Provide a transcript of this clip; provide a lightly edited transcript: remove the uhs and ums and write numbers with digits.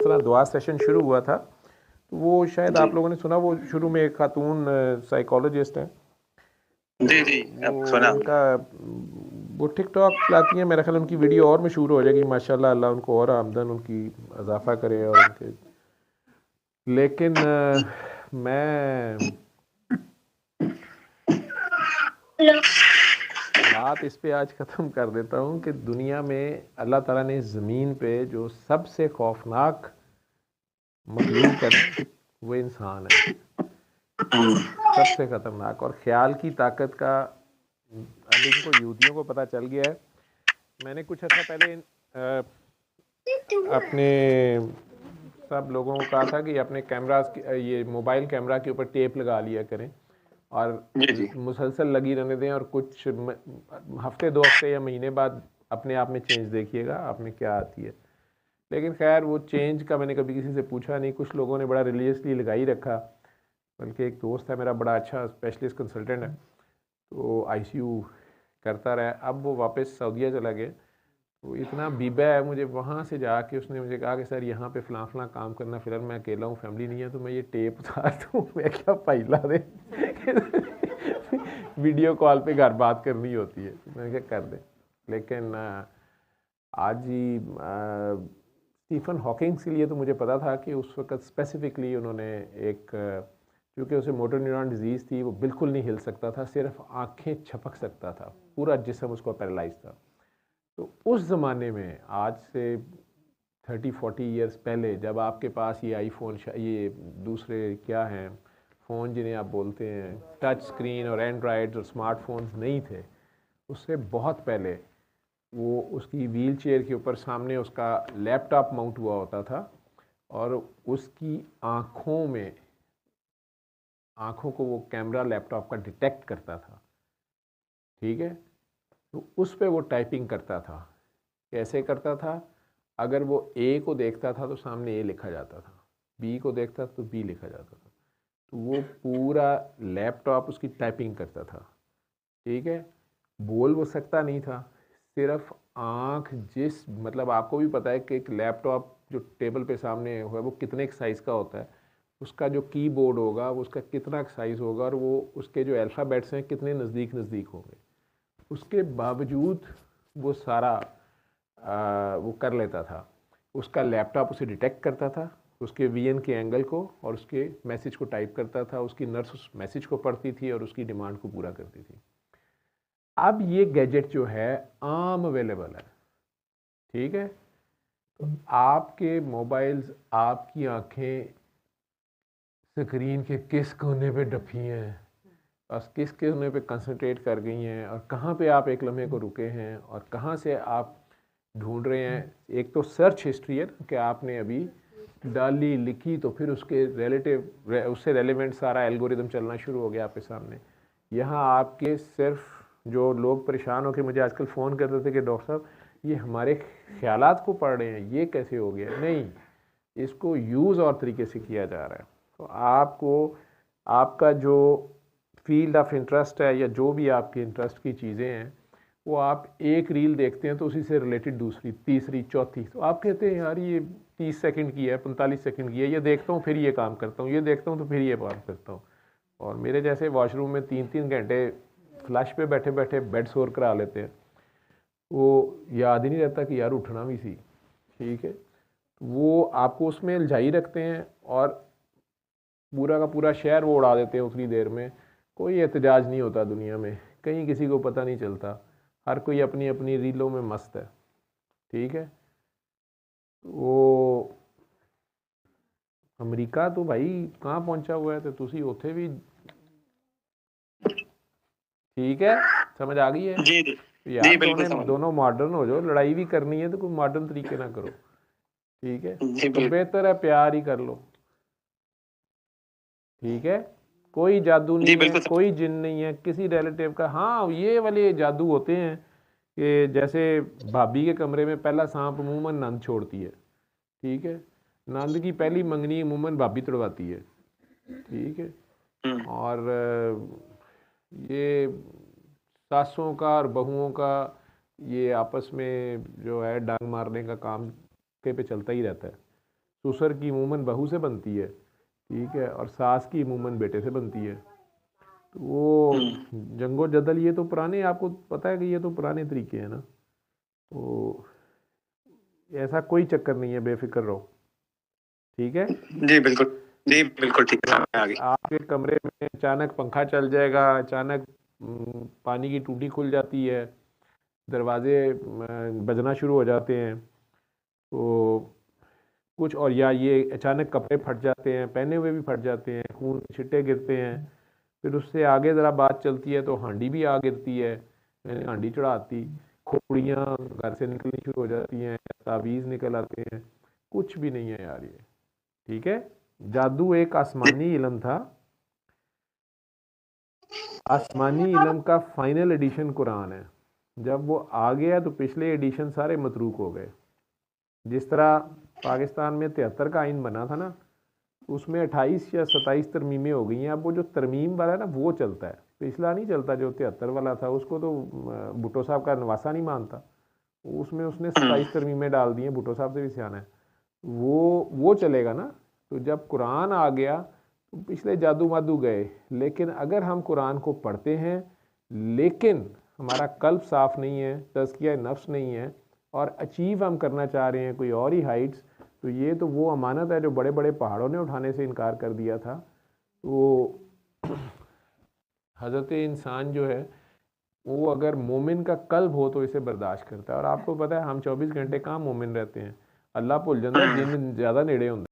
तरह दुआ सेशन शुरू हुआ था, तो वो शायद आप लोगों ने सुना, वो शुरू में एक खातून साइकोलॉजिस्ट हैं, जी जी, अब वो सुना। उनका वो टिकटॉक चलाती हैं, मेरा ख्याल उनकी वीडियो और मशहूर हो जाएगी माशाल्लाह, अल्लाह उनको और आमदन उनकी इजाफा करे और उनके, लेकिन मैं बात इस पे आज ख़त्म कर देता हूँ कि दुनिया में अल्लाह ताला ने ज़मीन पे जो सबसे खौफनाक मखलूक है ना, वो इंसान है, सबसे ख़तरनाक। और ख़्याल की ताकत का अब इनको यहूदियों को पता चल गया है। मैंने कुछ अर्सा पहले अपने सब लोगों को कहा था कि अपने कैमरास ये मोबाइल कैमरा के ऊपर टेप लगा लिया करें और जी जी। मुसलसल लगी रहने दें, और कुछ हफ्ते 2 हफ्ते या महीने बाद अपने आप में चेंज देखिएगा आप में क्या आती है। लेकिन खैर वो चेंज का मैंने कभी किसी से पूछा नहीं, कुछ लोगों ने बड़ा रिलीजियसली लगा ही रखा, बल्कि एक दोस्त है मेरा बड़ा अच्छा स्पेशलिस्ट कंसल्टेंट है, तो आईसीयू करता रहा। अब वो वापस सऊदीया चला गया, वो इतना बीबा है, मुझे वहाँ से जाके उसने मुझे कहा कि सर यहाँ पे फ़लाँ फ़लाँ काम करना, फिलहाल मैं अकेला हूँ, फैमिली नहीं है, तो मैं ये टेप उतार दूँ। मैं क्या फाइला दे वीडियो कॉल पे घर बात करनी होती है, मैं क्या कर दे। लेकिन आज ही स्टीफन हॉकिंग के लिए तो मुझे पता था कि उस वक्त स्पेसिफिकली उन्होंने एक, क्योंकि उसे मोटर न्यूरॉन डिजीज़ थी, वो बिल्कुल नहीं हिल सकता था, सिर्फ आंखें झपक सकता था, पूरा जिस्म उसको पैरालाइज था। तो उस ज़माने में आज से 30-40 ईयर्स पहले, जब आपके पास ये आईफोन, ये दूसरे क्या हैं फ़ोन जिन्हें आप बोलते हैं टच स्क्रीन और एंड्रॉयड्स और स्मार्टफोन्स नहीं थे, उससे बहुत पहले वो उसकी व्हील चेयर के ऊपर सामने उसका लैपटॉप माउंट हुआ होता था, और उसकी आँखों को वो कैमरा लैपटॉप का डिटेक्ट करता था, ठीक है। तो उस पे वो टाइपिंग करता था। कैसे करता था? अगर वो ए को देखता था तो सामने ए लिखा जाता था, बी को देखता तो बी लिखा जाता था, तो वो पूरा लैपटॉप उसकी टाइपिंग करता था, ठीक है। बोल वो सकता नहीं था, सिर्फ आँख, जिस मतलब आपको भी पता है कि एक लैपटॉप जो टेबल पे सामने है वो कितने साइज़ का होता है, उसका जो कीबोर्ड होगा वो उसका कितना साइज़ होगा, और वो उसके जो अल्फ़ाबेट्स हैं कितने नज़दीक नज़दीक होंगे, उसके बावजूद वो सारा वो कर लेता था। उसका लैपटॉप उसे डिटेक्ट करता था, उसके वीएन के एंगल को, और उसके मैसेज को टाइप करता था, उसकी नर्स उस मैसेज को पढ़ती थी और उसकी डिमांड को पूरा करती थी। अब ये गैजेट जो है आम अवेलेबल है, ठीक है। तो आपके मोबाइल्स, आपकी आंखें स्क्रीन के किस कोने पे डफी हैं और किस कोने पे कंसंट्रेट कर गई हैं, और कहाँ पे आप एक लम्हे को रुके हैं और कहाँ से आप ढूंढ रहे हैं। एक तो सर्च हिस्ट्री है कि आपने अभी डाली लिखी, तो फिर उसके रिलेटिव उससे रेलिवेंट सारा एल्गोरिदम चलना शुरू हो गया आपके सामने। यहाँ आपके सिर्फ जो लोग परेशान होकर मुझे आजकल फ़ोन करते थे कि डॉक्टर साहब ये हमारे ख्यालात को पढ़ रहे हैं, ये कैसे हो गया? नहीं, इसको यूज़ और तरीके से किया जा रहा है। तो आपको आपका जो फील्ड ऑफ इंटरेस्ट है या जो भी आपके इंटरेस्ट की चीज़ें हैं, वो आप एक रील देखते हैं तो उसी से रिलेटेड दूसरी, तीसरी, चौथी, तो आप कहते हैं यार ये 30 सेकंड की है, 45 सेकंड की है, ये देखता हूँ फिर ये काम करता हूँ, ये देखता हूँ तो फिर ये काम करता हूँ। और मेरे जैसे वॉशरूम में 3-3 घंटे फ्लश पे बैठे बैठे बेड सोर करा लेते हैं, वो याद ही नहीं रहता कि यार उठना भी सी, ठीक है। वो आपको उसमें उलझाई रखते हैं और पूरा का पूरा शहर वो उड़ा देते हैं उतनी देर में। कोई एहतजाज नहीं होता दुनिया में, कहीं किसी को पता नहीं चलता, हर कोई अपनी अपनी रीलों में मस्त है, ठीक है। वो अमेरिका तो भाई कहाँ पहुंचा हुआ है, तो तुसी उथे भी, ठीक है, समझ आ गई है। जी जी यार जी, बिल्कुल दोनों समझ। दोनों मॉडर्न हो जाओ, लड़ाई भी करनी है तो कोई मॉडर्न तरीके ना करो, ठीक है। जी तो बिल्कुल। बेहतर है प्यार ही कर लो, ठीक है। कोई जादू जी नहीं है, बिल्कुल कोई जिन नहीं है किसी रिलेटिव का। हाँ ये वाले जादू होते हैं कि जैसे भाभी के कमरे में पहला सांप अमूमन नंद छोड़ती है, ठीक है। नंद की पहली मंगनी अमूमन भाभी तोड़वाती है, ठीक है। हम्म। और ये सासों का और बहुओं का ये आपस में जो है डांग मारने का काम के पे चलता ही रहता है। ससुर की अमूमन बहू से बनती है, ठीक है, और सास की अमूमन बेटे से बनती है। तो वो जंगो जदल ये तो पुराने, आपको पता है कि ये तो पुराने तरीके हैं ना, तो ऐसा कोई चक्कर नहीं है, बेफिक्र रहो, ठीक है। जी बिल्कुल, जी बिल्कुल ठीक है, समझ आ गई। आपके कमरे में अचानक पंखा चल जाएगा, अचानक पानी की टूटी खुल जाती है, दरवाजे बजना शुरू हो जाते हैं, तो कुछ, और या ये अचानक कपड़े फट जाते हैं, पहने हुए भी फट जाते हैं, खून छिट्टे गिरते हैं, फिर उससे आगे ज़रा बात चलती है तो हांडी भी आ गिरती है, मैंने हांडी चढ़ाती, खोपड़ियाँ घर से निकलनी शुरू हो जाती हैं, तावीज़ निकल आते हैं, कुछ भी नहीं है यार ये, ठीक है। जादू एक आसमानी इल्म था, आसमानी इल्म का फाइनल एडिशन कुरान है। जब वो आ गया तो पिछले एडिशन सारे मतरूक हो गए। जिस तरह पाकिस्तान में 73 का आइन बना था ना, उसमें 28 या 27 तरमीमें हो गई हैं। अब वो जो तरमीम वाला है ना वो चलता है, पिछला नहीं चलता। जो 73 वाला था उसको तो भुट्टो साहब का नवासा नहीं मानता, उसमें उसने 27 तरमीमें डाल दी हैं, भुट्टो साहब से भी सियाना है वो चलेगा ना। तो जब कुरान आ गया तो पिछले जादू मादू गए, लेकिन अगर हम कुरान को पढ़ते हैं लेकिन हमारा कल्ब साफ़ नहीं है, तज़किया नफ्स नहीं है, और अचीव हम करना चाह रहे हैं कोई और ही हाइट्स, तो ये तो वो अमानत है जो बड़े बड़े पहाड़ों ने उठाने से इनकार कर दिया था। तो हज़रत इंसान जो है वो अगर मोमिन का कल्ब हो तो इसे बर्दाश्त करता है। और आपको पता है हम 24 घंटे कहाँ मोमिन रहते हैं, अल्लाह भुल जाता है, जिन ज़्यादा नेड़े होंगे।